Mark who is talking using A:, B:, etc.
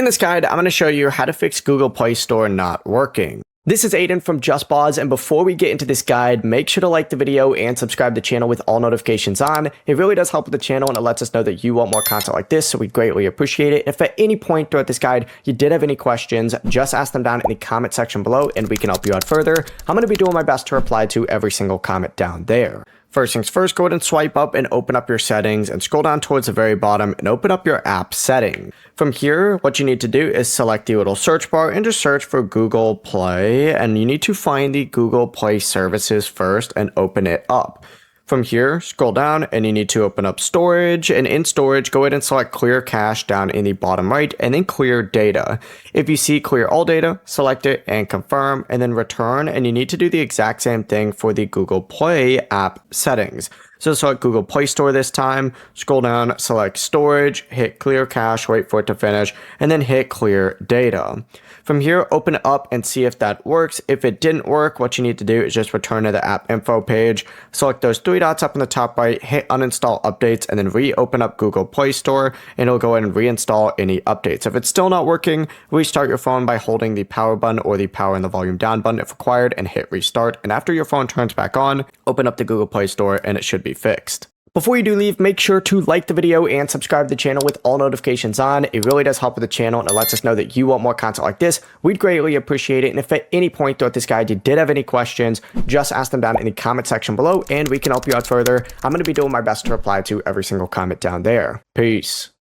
A: In this guide, I'm going to show you how to fix Google Play Store not working. This is Aiden from JustBoz, and before we get into this guide, make sure to like the video and subscribe to the channel with all notifications on. It really does help with the channel, and it lets us know that you want more content like this, so we greatly appreciate it. If at any point throughout this guide you did have any questions, just ask them down in the comment section below, and we can help you out further. I'm going to be doing my best to reply to every single comment down there. First things first, go ahead and swipe up and open up your settings and scroll down towards the very bottom and open up your app setting. From here, what you need to do is select the little search bar and just search for Google Play, and you need to find the Google Play services first and open it up. From here, scroll down and you need to open up storage, and in storage, go ahead and select clear cache down in the bottom right and then clear data. If you see clear all data, select it and confirm and then return, and you need to do the exact same thing for the Google Play app settings. So select Google Play Store this time, scroll down, select storage, hit clear cache, wait for it to finish, and then hit clear data. From here, open it up and see if that works. If it didn't work, what you need to do is just return to the app info page, select those three dots up in the top right, hit uninstall updates, and then reopen up Google Play Store, and it'll go ahead and reinstall any updates. If it's still not working, restart your phone by holding the power button or the power and the volume down button if required, and hit restart. And after your phone turns back on, open up the Google Play Store and it should be fixed. Before you do leave, make sure to like the video and subscribe to the channel with all notifications on. It really does help with the channel, and it lets us know that you want more content like this. We'd greatly appreciate it. And if at any point throughout this guide you did have any questions, just ask them down in the comment section below and we can help you out further. I'm going to be doing my best to reply to every single comment down there. Peace.